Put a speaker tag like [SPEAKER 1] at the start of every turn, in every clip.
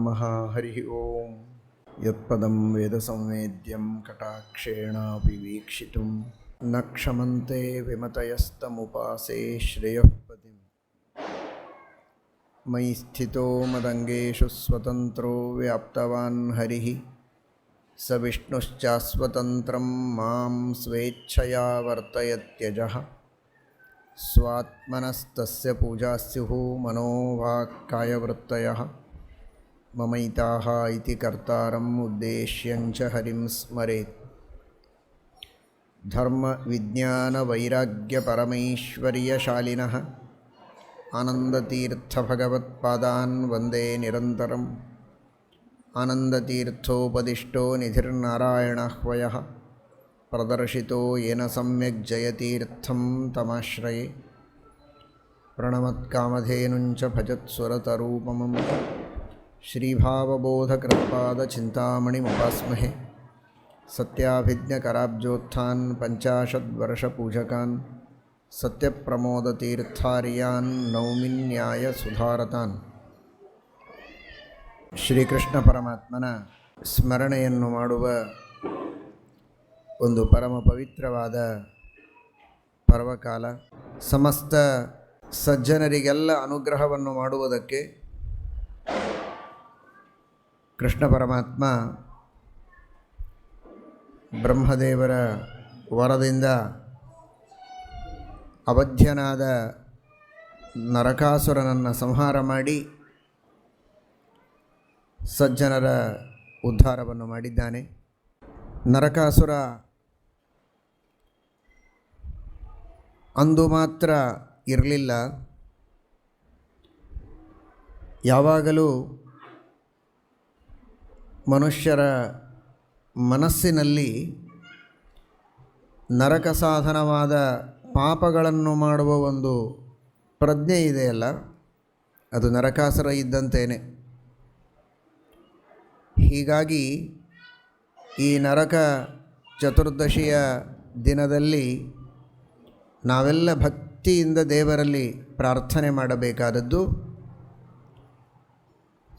[SPEAKER 1] ನಮಃ. ಹರಿ ಓಂ. ಯತ್ಪದಂ ವೇದಸಂವೇದ್ಯಂ ಕಟಾಕ್ಷೇಣಾಪಿ ವೀಕ್ಷಿತುಂ ನ ಕ್ಷಮಂತೆ ವಿಮತಯಸ್ತಮುಪಾಸೇ ಶ್ರೇಯಃ ಪದಿಂ. ಮಯಿ ಸ್ಥಿತೋ ಮದಂಗೇಷು ಸ್ವತಂತ್ರೋ ವ್ಯಾಪ್ತವಾನ್ ಹರಿಃ ಸ ವಿಷ್ಣುಶ್ಚಾಸ್ವತಂತ್ರಂ ಮಾಂ ಸ್ವೇಚ್ಛಯಾ ವರ್ತಯತ್ಯಜಃ. ಸ್ವಾತ್ಮನಸ್ತಸ್ಯ ಪೂಜಾಸ್ಯುಃ ಮನೋವಾಕ್ಕಾಯವೃತ್ತಯಃ. ಮಮೈತಾಃ ಇತಿ ಕರ್ತಾರಂ ಉದ್ದೇಶ್ಯಂಚ ಹರಿಂ ಸ್ಮರೇತ್. ಧರ್ಮ ವಿಜ್ಞಾನ ವೈರಾಗ್ಯ ಪರಮೈಶ್ವರ್ಯಶಾಲಿನಃ ಆನಂದತೀರ್ಥ ಭಗವತ್ಪಾದಾನ್ ವಂದೇ ನಿರಂತರಂ. ಆನಂದತೀರ್ಥೋಪದಿಷ್ಟೋ ನಿಧಿರ್ನಾರಾಯಣಹ್ವಯಃ ಪ್ರದರ್ಶಿತೋ ಯೇನ ಸಮ್ಯಕ್ ಜಯತೀರ್ಥಂ ತಮಾಶ್ರಯೇ. ಪ್ರಣಮತ್ಕಾಮಧೇನುಂಚ ಭಜತ್ಸುರತರೂಪಮಂ ಶ್ರೀಭಾವಬೋಧಕೃತ್ಪಾದಚಿಂತಾಮಣಿಮುಪಾಸ್ಮಹೇ. ಸತ್ಯಾಭಿಜ್ಞಕರಾಬ್ಜೋತ್ಥಾನ್ ಪಂಚಾಶದ್ವರ್ಷಪೂಜಕಾನ್ ಸತ್ಯಪ್ರಮೋದತೀರ್ಥಾರ್ಯಾನ್ ನೌಮಿನ್ಯಾಯ ಸುಧಾರತಾನ್. ಶ್ರೀಕೃಷ್ಣ ಪರಮಾತ್ಮನ ಸ್ಮರಣೆಯನ್ನು ಮಾಡುವ ಒಂದು ಪರಮ ಪವಿತ್ರವಾದ ಪರ್ವಕಾಲ. ಸಮಸ್ತ ಸಜ್ಜನರಿಗೆಲ್ಲ ಅನುಗ್ರಹವನ್ನು ಮಾಡುವುದಕ್ಕೆ ಕೃಷ್ಣ ಪರಮಾತ್ಮ ಬ್ರಹ್ಮದೇವರ ವರದಿಂದ ಅವಧ್ಯನಾದ ನರಕಾಸುರನನ್ನು ಸಂಹಾರ ಮಾಡಿ ಸಜ್ಜನರ ಉದ್ಧಾರವನ್ನು ಮಾಡಿದ್ದಾನೆ. ನರಕಾಸುರ ಅಂದು ಮಾತ್ರ ಇರಲಿಲ್ಲ, ಯಾವಾಗಲೂ ಮನುಷ್ಯರ ಮನಸ್ಸಿನಲ್ಲಿ ನರಕ ಸಾಧನವಾದ ಪಾಪಗಳನ್ನು ಮಾಡುವ ಒಂದು ಪ್ರಜ್ಞೆ ಇದೆಯಲ್ಲ, ಅದು ನರಕಾಸುರ ಇದ್ದಂತೇನೆ. ಹೀಗಾಗಿ ಈ ನರಕ ಚತುರ್ದಶಿಯ ದಿನದಲ್ಲಿ ನಾವೆಲ್ಲ ಭಕ್ತಿಯಿಂದ ದೇವರಲ್ಲಿ ಪ್ರಾರ್ಥನೆ ಮಾಡಬೇಕಾದದ್ದು,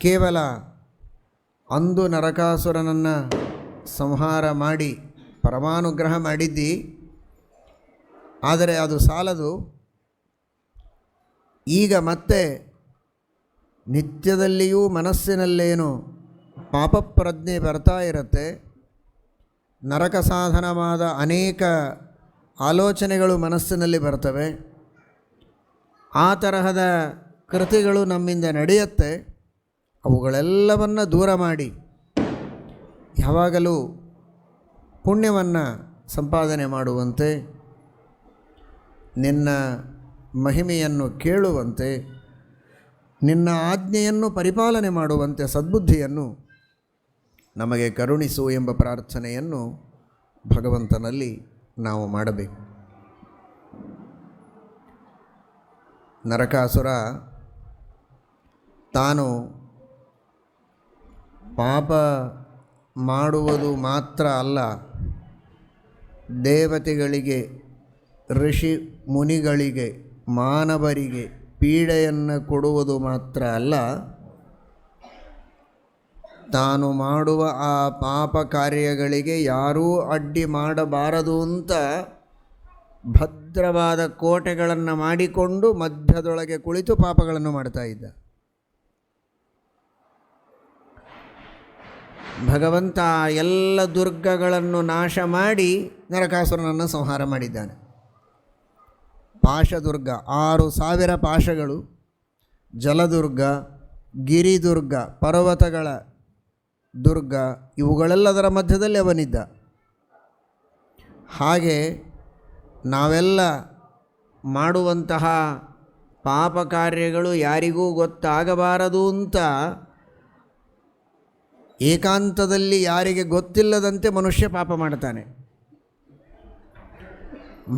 [SPEAKER 1] ಕೇವಲ ಅಂದು ನರಕಾಸುರನನ್ನು ಸಂಹಾರ ಮಾಡಿ ಪರಮಾನುಗ್ರಹ ಮಾಡಿದ್ದಿ, ಆದರೆ ಅದು ಸಾಲದು. ಈಗ ಮತ್ತೆ ನಿತ್ಯದಲ್ಲಿಯೂ ಮನಸ್ಸಿನಲ್ಲೇನು ಪಾಪಪ್ರಜ್ಞೆ ಬರ್ತಾ ಇರುತ್ತೆ, ನರಕ ಸಾಧನವಾದ ಅನೇಕ ಆಲೋಚನೆಗಳು ಮನಸ್ಸಿನಲ್ಲಿ ಬರ್ತವೆ, ಆ ತರಹದ ಕೃತಿಗಳು ನಮ್ಮಿಂದ ನಡೆಯುತ್ತೆ. ಅವುಗಳೆಲ್ಲವನ್ನು ದೂರ ಮಾಡಿ ಯಾವಾಗಲೂ ಪುಣ್ಯವನ್ನು ಸಂಪಾದನೆ ಮಾಡುವಂತೆ, ನಿನ್ನ ಮಹಿಮೆಯನ್ನು ಕೇಳುವಂತೆ, ನಿನ್ನ ಆಜ್ಞೆಯನ್ನು ಪರಿಪಾಲನೆ ಮಾಡುವಂತೆ ಸದ್ಬುದ್ಧಿಯನ್ನು ನಮಗೆ ಕರುಣಿಸು ಎಂಬ ಪ್ರಾರ್ಥನೆಯನ್ನು ಭಗವಂತನಲ್ಲಿ ನಾವು ಮಾಡಬೇಕು. ನರಕಾಸುರ ತಾನು ಪಾಪ ಮಾಡುವುದು ಮಾತ್ರ ಅಲ್ಲ, ದೇವತೆಗಳಿಗೆ, ಋಷಿ ಮುನಿಗಳಿಗೆ, ಮಾನವರಿಗೆ ಪೀಡೆಯನ್ನು ಕೊಡುವುದು ಮಾತ್ರ ಅಲ್ಲ, ತಾನು ಮಾಡುವ ಆ ಪಾಪ ಕಾರ್ಯಗಳಿಗೆ ಯಾರೂ ಅಡ್ಡಿ ಮಾಡಬಾರದು ಅಂತ ಭದ್ರವಾದ ಕೋಟೆಗಳನ್ನು ಮಾಡಿಕೊಂಡು ಮಧ್ಯದೊಳಗೆ ಕುಳಿತು ಪಾಪಗಳನ್ನು ಮಾಡ್ತಾ ಇದ್ದ. ಭಗವಂತ ಎಲ್ಲ ದುರ್ಗಗಳನ್ನು ನಾಶ ಮಾಡಿ ನರಕಾಸುರನನ್ನು ಸಂಹಾರ ಮಾಡಿದ್ದಾನೆ. ಪಾಶದುರ್ಗ 6000 ಪಾಶಗಳು, ಜಲದುರ್ಗ, ಗಿರಿದುರ್ಗ, ಪರ್ವತಗಳ ದುರ್ಗ, ಇವುಗಳೆಲ್ಲದರ ಮಧ್ಯದಲ್ಲಿ ಅವನಿದ್ದ. ಹಾಗೆ ನಾವೆಲ್ಲ ಮಾಡುವಂತಹ ಪಾಪ ಕಾರ್ಯಗಳು ಯಾರಿಗೂ ಗೊತ್ತಾಗಬಾರದು ಅಂತ ಏಕಾಂತದಲ್ಲಿ ಯಾರಿಗೆ ಗೊತ್ತಿಲ್ಲದಂತೆ ಮನುಷ್ಯ ಪಾಪ ಮಾಡ್ತಾನೆ.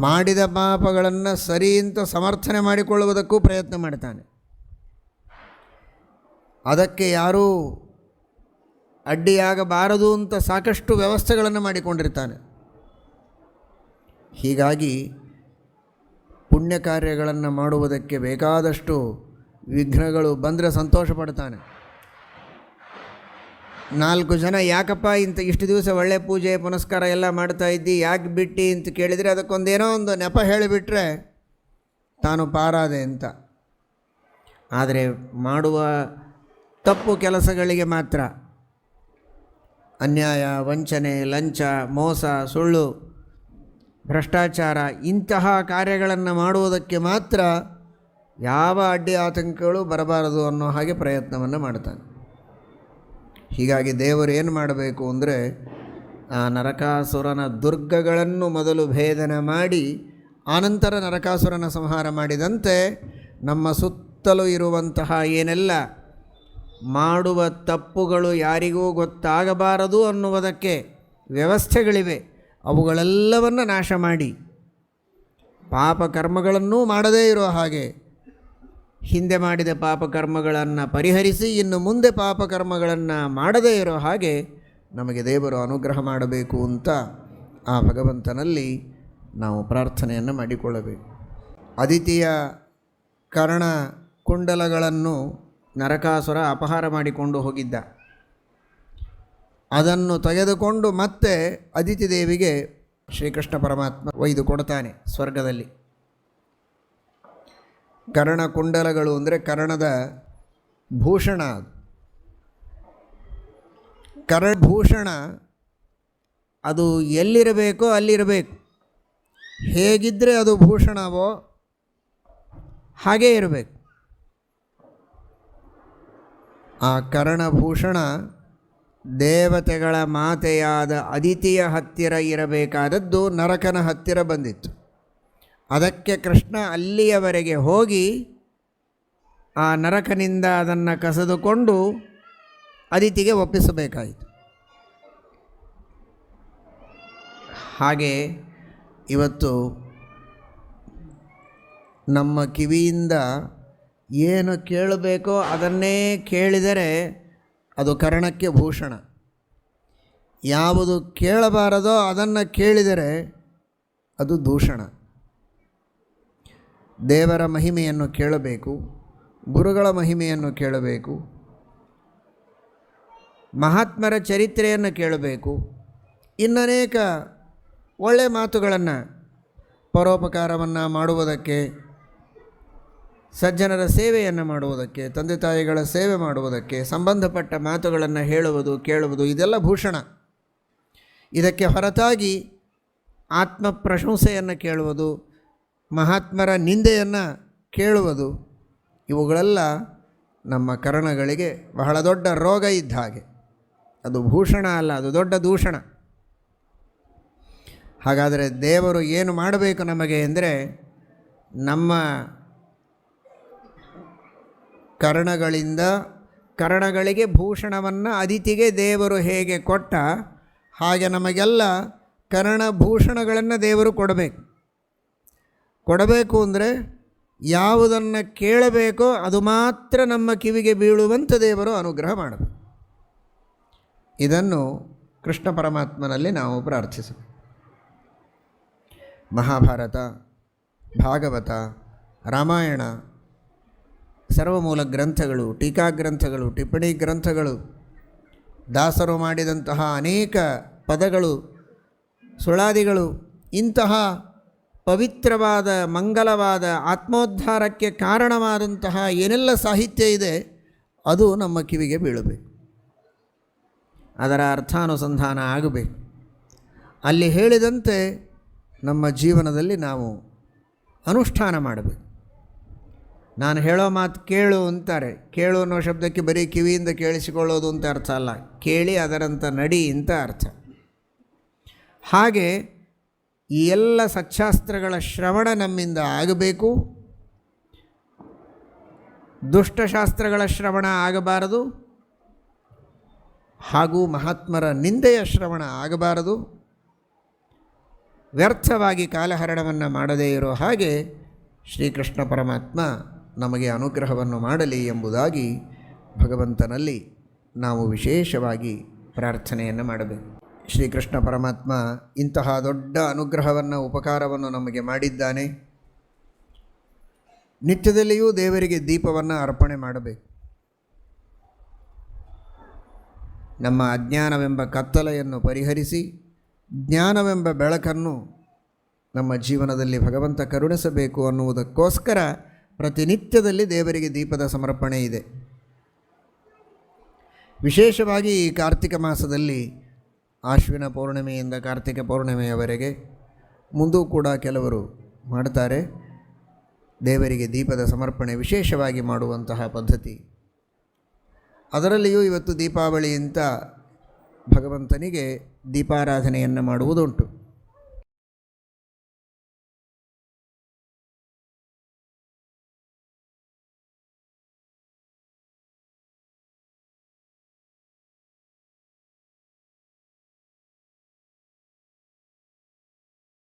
[SPEAKER 1] ಮಾಡಿದ ಪಾಪಗಳನ್ನು ಸರಿ ಅಂತ ಸಮರ್ಥನೆ ಮಾಡಿಕೊಳ್ಳುವುದಕ್ಕೂ ಪ್ರಯತ್ನ ಮಾಡ್ತಾನೆ. ಅದಕ್ಕೆ ಯಾರೂ ಅಡ್ಡಿಯಾಗಬಾರದು ಅಂತ ಸಾಕಷ್ಟು ವ್ಯವಸ್ಥೆಗಳನ್ನು ಮಾಡಿಕೊಂಡಿರ್ತಾನೆ. ಹೀಗಾಗಿ ಪುಣ್ಯ ಕಾರ್ಯಗಳನ್ನು ಮಾಡುವುದಕ್ಕೆ ಬೇಕಾದಷ್ಟು ವಿಘ್ನಗಳು ಬಂದರೆ ಸಂತೋಷ ಪಡ್ತಾನೆ. 4 ಜನ ಯಾಕಪ್ಪ ಇಷ್ಟು ದಿವಸ ಒಳ್ಳೆ ಪೂಜೆ ಪುನಸ್ಕಾರ ಎಲ್ಲ ಮಾಡ್ತಾ ಇದ್ದಿ, ಯಾಕೆ ಬಿಟ್ಟು ಅಂತ ಕೇಳಿದರೆ ಅದಕ್ಕೊಂದೇನೋ ಒಂದು ನೆಪ ಹೇಳಿಬಿಟ್ರೆ ತಾನು ಪಾರಾದೆ ಅಂತ. ಆದರೆ ಮಾಡುವ ತಪ್ಪು ಕೆಲಸಗಳಿಗೆ ಮಾತ್ರ, ಅನ್ಯಾಯ, ವಂಚನೆ, ಲಂಚ, ಮೋಸ, ಸುಳ್ಳು, ಭ್ರಷ್ಟಾಚಾರ ಇಂತಹ ಕಾರ್ಯಗಳನ್ನು ಮಾಡುವುದಕ್ಕೆ ಮಾತ್ರ ಯಾವ ಅಡ್ಡಿ ಆತಂಕಗಳು ಬರಬಾರದು ಅನ್ನೋ ಹಾಗೆ ಪ್ರಯತ್ನವನ್ನು ಮಾಡ್ತಾನೆ. ಹೀಗಾಗಿ ದೇವರು ಏನು ಮಾಡಬೇಕು ಅಂದರೆ, ಆ ನರಕಾಸುರನ ದುರ್ಗಗಳನ್ನು ಮೊದಲು ಭೇದನ ಮಾಡಿ ಆನಂತರ ನರಕಾಸುರನ ಸಂಹಾರ ಮಾಡಿದಂತೆ ನಮ್ಮ ಸುತ್ತಲೂ ಇರುವಂತಹ ಏನೆಲ್ಲ ಮಾಡುವ ತಪ್ಪುಗಳು ಯಾರಿಗೂ ಗೊತ್ತಾಗಬಾರದು ಅನ್ನುವುದಕ್ಕೆ ವ್ಯವಸ್ಥೆಗಳಿವೆ, ಅವುಗಳೆಲ್ಲವನ್ನು ನಾಶ ಮಾಡಿ ಪಾಪಕರ್ಮಗಳನ್ನೂ ಮಾಡದೇ ಇರೋ ಹಾಗೆ ಹಿಂದೆ ಮಾಡಿದ ಪಾಪಕರ್ಮಗಳನ್ನು ಪರಿಹರಿಸಿ ಇನ್ನು ಮುಂದೆ ಪಾಪಕರ್ಮಗಳನ್ನು ಮಾಡದೇ ಇರೋ ಹಾಗೆ ನಮಗೆ ದೇವರು ಅನುಗ್ರಹ ಮಾಡಬೇಕು ಅಂತ ಆ ಭಗವಂತನಲ್ಲಿ ನಾವು ಪ್ರಾರ್ಥನೆಯನ್ನು ಮಾಡಿಕೊಳ್ಳಬೇಕು. ಅದಿತಿಯ ಕರ್ಣ ಕುಂಡಲಗಳನ್ನು ನರಕಾಸುರ ಅಪಹಾರ ಮಾಡಿಕೊಂಡು ಹೋಗಿದ್ದ. ಅದನ್ನು ತೆಗೆದುಕೊಂಡು ಮತ್ತೆ ಅದಿತಿ ದೇವಿಗೆ ಶ್ರೀಕೃಷ್ಣ ಪರಮಾತ್ಮ ಒಯ್ದು ಕೊಡ್ತಾನೆ ಸ್ವರ್ಗದಲ್ಲಿ. ಕರ್ಣ ಕುಂಡಲಗಳು ಅಂದರೆ ಕರ್ಣದ ಭೂಷಣ. ಕರ್ಣಭೂಷಣ ಅದು ಎಲ್ಲಿರಬೇಕೋ ಅಲ್ಲಿರಬೇಕು. ಹೇಗಿದ್ದರೆ ಅದು ಭೂಷಣವೋ ಹಾಗೇ ಇರಬೇಕು. ಆ ಕರ್ಣಭೂಷಣ ದೇವತೆಗಳ ಮಾತೆಯಾದ ಅದಿತಿಯ ಹತ್ತಿರ ಇರಬೇಕಾದದ್ದು ನರಕನ ಹತ್ತಿರ ಬಂದಿತ್ತು. ಅದಕ್ಕೆ ಕೃಷ್ಣ ಅಲ್ಲಿಯವರೆಗೆ ಹೋಗಿ ಆ ನರಕನಿಂದ ಅದನ್ನು ಕಸಿದುಕೊಂಡು ಅದಿತಿಗೆ ಒಪ್ಪಿಸಬೇಕಾಯಿತು. ಹಾಗೆ ಇವತ್ತು ನಮ್ಮ ಕಿವಿಯಿಂದ ಏನು ಕೇಳಬೇಕೋ ಅದನ್ನೇ ಕೇಳಿದರೆ ಅದು ಕರ್ಣಕ್ಕೆ ಭೂಷಣ. ಯಾವುದು ಕೇಳಬಾರದೋ ಅದನ್ನು ಕೇಳಿದರೆ ಅದು ದೂಷಣ. ದೇವರ ಮಹಿಮೆಯನ್ನು ಕೇಳಬೇಕು, ಗುರುಗಳ ಮಹಿಮೆಯನ್ನು ಕೇಳಬೇಕು, ಮಹಾತ್ಮರ ಚರಿತ್ರೆಯನ್ನು ಕೇಳಬೇಕು, ಇನ್ನನೇಕ ಒಳ್ಳೆಯ ಮಾತುಗಳನ್ನು ಪರೋಪಕಾರವನ್ನು ಮಾಡುವುದಕ್ಕೆ, ಸಜ್ಜನರ ಸೇವೆಯನ್ನು ಮಾಡುವುದಕ್ಕೆ, ತಂದೆ ತಾಯಿಗಳ ಸೇವೆ ಮಾಡುವುದಕ್ಕೆ ಸಂಬಂಧಪಟ್ಟ ಮಾತುಗಳನ್ನು ಹೇಳುವುದು ಕೇಳುವುದು ಇದೆಲ್ಲ ಭೂಷಣ. ಇದಕ್ಕೆ ಹೊರತಾಗಿ ಆತ್ಮ ಪ್ರಶಂಸೆಯನ್ನು ಕೇಳುವುದು, ಮಹಾತ್ಮರ ನಿಂದೆಯನ್ನು ಕೇಳುವುದು ಇವುಗಳೆಲ್ಲ ನಮ್ಮ ಕರ್ಣಗಳಿಗೆ ಬಹಳ ದೊಡ್ಡ ರೋಗ ಇದ್ದ ಹಾಗೆ. ಅದು ಭೂಷಣ ಅಲ್ಲ, ಅದು ದೊಡ್ಡ ದೂಷಣ. ಹಾಗಾದರೆ ದೇವರು ಏನು ಮಾಡಬೇಕು ನಮಗೆ ಅಂದರೆ, ನಮ್ಮ ಕರ್ಣಗಳಿಂದ ಕರ್ಣಗಳಿಗೆ ಭೂಷಣವನ್ನು ಅದಿತಿಗೆ ದೇವರು ಹೇಗೆ ಕೊಟ್ಟ ಹಾಗೆ ನಮಗೆಲ್ಲ ಕರ್ಣಭೂಷಣಗಳನ್ನು ದೇವರು ಕೊಡಬೇಕು ಅಂದರೆ ಯಾವುದನ್ನು ಕೇಳಬೇಕೋ ಅದು ಮಾತ್ರ ನಮ್ಮ ಕಿವಿಗೆ ಬೀಳುವಂತೆ ದೇವರು ಅನುಗ್ರಹ ಮಾಡಬೇಕು. ಇದನ್ನು ಕೃಷ್ಣ ಪರಮಾತ್ಮನಲ್ಲಿ ನಾವು ಪ್ರಾರ್ಥಿಸಬೇಕು. ಮಹಾಭಾರತ, ಭಾಗವತ, ರಾಮಾಯಣ, ಸರ್ವಮೂಲ ಗ್ರಂಥಗಳು, ಟೀಕಾಗ್ರಂಥಗಳು, ಟಿಪ್ಪಣಿ ಗ್ರಂಥಗಳು, ದಾಸರು ಮಾಡಿದಂತಹ ಅನೇಕ ಪದಗಳು, ಸುಳಾದಿಗಳು, ಇಂತಹ ಪವಿತ್ರವಾದ ಮಂಗಲವಾದ ಆತ್ಮೋದ್ಧಾರಕ್ಕೆ ಕಾರಣವಾದಂತಹ ಏನೆಲ್ಲ ಸಾಹಿತ್ಯ ಇದೆ ಅದು ನಮ್ಮ ಕಿವಿಗೆ ಬೀಳಬೇಕು. ಅದರ ಅರ್ಥಾನುಸಂಧಾನ ಆಗಬೇಕು. ಅಲ್ಲಿ ಹೇಳಿದಂತೆ ನಮ್ಮ ಜೀವನದಲ್ಲಿ ನಾವು ಅನುಷ್ಠಾನ ಮಾಡಬೇಕು. ನಾನು ಹೇಳೋ ಮಾತು ಕೇಳು ಅಂತಾರೆ. ಕೇಳು ಅನ್ನೋ ಶಬ್ದಕ್ಕೆ ಬರೀ ಕಿವಿಯಿಂದ ಕೇಳಿಸಿಕೊಳ್ಳೋದು ಅಂತ ಅರ್ಥ ಅಲ್ಲ, ಕೇಳಿ ಅದರಂಥ ನಡಿ ಅಂತ ಅರ್ಥ. ಹಾಗೆ ಈ ಎಲ್ಲ ಸಚ್ಚಾಸ್ತ್ರಗಳ ಶ್ರವಣ ನಮ್ಮಿಂದ ಆಗಬೇಕು. ದುಷ್ಟಶಾಸ್ತ್ರಗಳ ಶ್ರವಣ ಆಗಬಾರದು, ಹಾಗೂ ಮಹಾತ್ಮರ ನಿಂದೆಯ ಶ್ರವಣ ಆಗಬಾರದು. ವ್ಯರ್ಥವಾಗಿ ಕಾಲಹರಣವನ್ನು ಮಾಡದೇ ಇರೋ ಹಾಗೆ ಶ್ರೀಕೃಷ್ಣ ಪರಮಾತ್ಮ ನಮಗೆ ಅನುಗ್ರಹವನ್ನು ಮಾಡಲಿ ಎಂಬುದಾಗಿ ಭಗವಂತನಲ್ಲಿ ನಾವು ವಿಶೇಷವಾಗಿ ಪ್ರಾರ್ಥನೆಯನ್ನು ಮಾಡಬೇಕು. ಶ್ರೀಕೃಷ್ಣ ಪರಮಾತ್ಮ ಇಂತಹ ದೊಡ್ಡ ಅನುಗ್ರಹವನ್ನು, ಉಪಕಾರವನ್ನು ನಮಗೆ ಮಾಡಿದ್ದಾನೆ. ನಿತ್ಯದಲ್ಲಿಯೂ ದೇವರಿಗೆ ದೀಪವನ್ನು ಅರ್ಪಣೆ ಮಾಡಬೇಕು. ನಮ್ಮ ಅಜ್ಞಾನವೆಂಬ ಕತ್ತಲೆಯನ್ನು ಪರಿಹರಿಸಿ ಜ್ಞಾನವೆಂಬ ಬೆಳಕನ್ನು ನಮ್ಮ ಜೀವನದಲ್ಲಿ ಭಗವಂತ ಕರುಣಿಸಬೇಕು ಅನ್ನುವುದಕ್ಕೋಸ್ಕರ ಪ್ರತಿನಿತ್ಯದಲ್ಲಿ ದೇವರಿಗೆ ದೀಪದ ಸಮರ್ಪಣೆ ಇದೆ. ವಿಶೇಷವಾಗಿ ಈ ಕಾರ್ತಿಕ ಮಾಸದಲ್ಲಿ ಆಶ್ವಿನ ಪೌರ್ಣಿಮೆಯಿಂದ ಕಾರ್ತಿಕ ಪೌರ್ಣಿಮೆಯವರೆಗೆ ಮುಂದೂ ಕೂಡ ಕೆಲವರು ಮಾಡ್ತಾರೆ. ದೇವರಿಗೆ ದೀಪದ ಸಮರ್ಪಣೆ ವಿಶೇಷವಾಗಿ ಮಾಡುವಂತಹ ಪದ್ಧತಿ. ಅದರಲ್ಲಿಯೂ ಇವತ್ತು ದೀಪಾವಳಿ ಅಂತ ಭಗವಂತನಿಗೆ ದೀಪಾರಾಧನೆಯನ್ನು ಮಾಡುವುದುಂಟು.